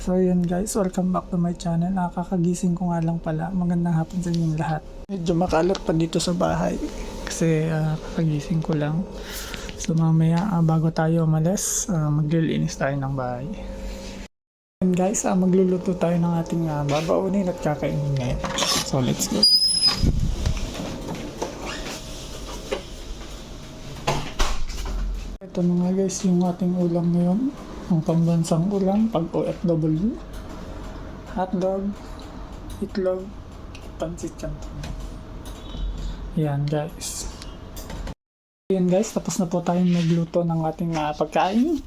So yun guys, welcome back to my channel. Nakakagising ko nga lang pala. Magandang hapon sa inyong lahat. Medyo makalat pa dito sa bahay kasi kakagising ko lang. So mamaya bago tayo umalis, maglilinis tayo ng bahay. And guys, magluluto tayo ng ating babaunin at kakainin ngayon. So let's go. Ito na nga guys yung ating ulam ngayon. Ang pambansang ulam pag OFW. Hotdog, itlog, pansit canton. Yan guys. Yan guys, tapos na po tayong magluto ng ating pagkain.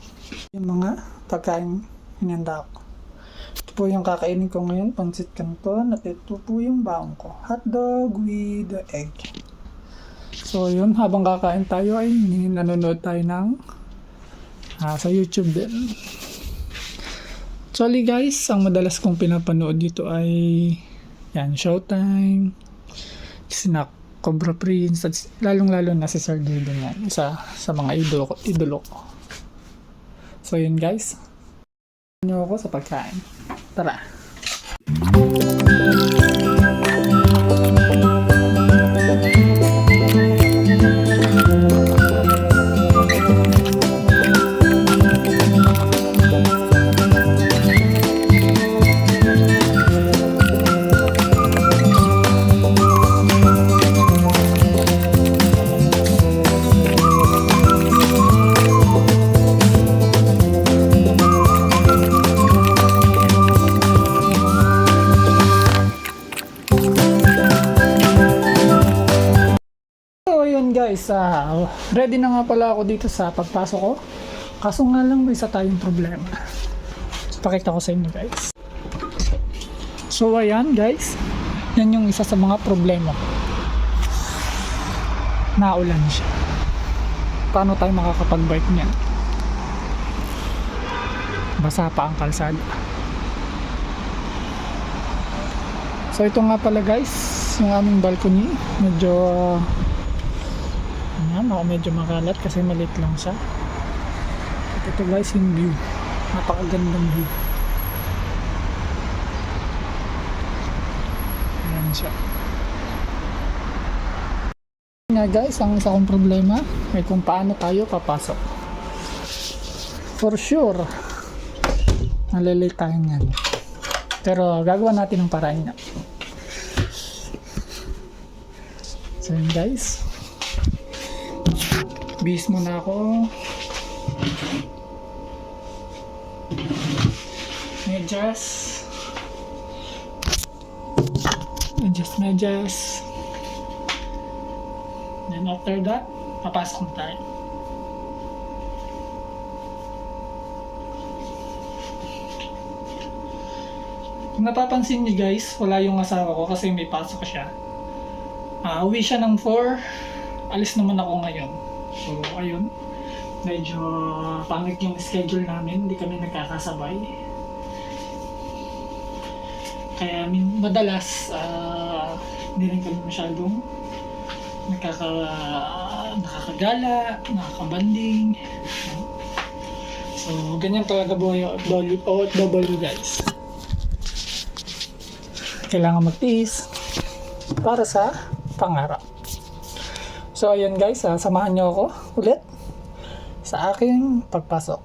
Yung mga pagkain hinanda ko. Ito po yung kakainin ko ngayon, pansit canton. At ito po yung baon ko, hotdog with egg. So yun, habang kakain tayo ay nanonood tayo ng sa YouTube din. Actually guys, ang madalas kong pinapanood dito ay yan, Showtime, Snack, Cobra Prince, at lalong-lalo na si Sir Dido yan, isa sa mga idolo ko. So yun guys, nyo ako sa pagkain. Tara! Guys, ready na nga pala ako dito sa pagpasok ko. Kaso nga lang may isa tayong problema. So, pakita ko sa inyo guys. So ayan guys, yan yung isa sa mga problema. Naulan siya. Paano tayo makakapag-bike niyan? Basa pa ang kalsada. So ito nga pala guys, yung aming balcony. Medyo makalat kasi maliit lang siya. At ito guys yung view, napakagandang view. Ayan siya. Nga guys, ang isa kong problema ay kung paano tayo papasok. For sure nalilate tayo nga, pero gagawa natin ng paraan niya. So yun guys, bis muna ako. Medyas. Then after that, papasok na tayo. Kung napapansin niyo guys, wala yung asawa ko kasi may pasok siya. Uwi siya ng 4, alis naman ako ngayon. So ayun, medyo pangit yung schedule namin, hindi kami nagkakasabay. Kaya madalas hindi rin kami masyadong nakakagala, nakakabanding. So ganyan talaga buhay OFW guys. Kailangan magtiis para sa pangarap. So ayun guys, samahan nyo ako ulit sa aking pagpasok.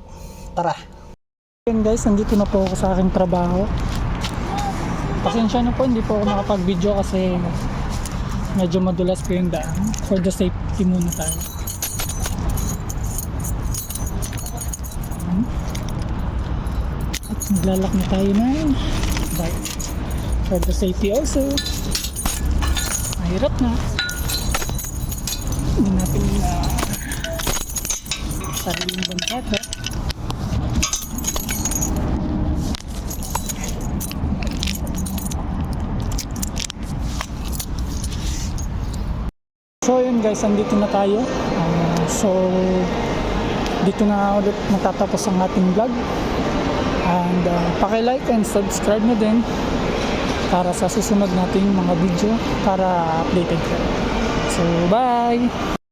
Tara! Ayun guys, nandito na po ako sa aking trabaho. Pasensya na po, hindi po ako makapag-video kasi medyo madulas po yung daan. For the safety muna tayo. At naglalak na tayo ng bike. For the safety also. Mahirap na. Hindi natin sariling bantata. So yun guys, andito na tayo. So dito na ulit matatapos ang ating vlog. And paki-like and subscribe na din para sa susunod nating mga video para updated kayo. So bye!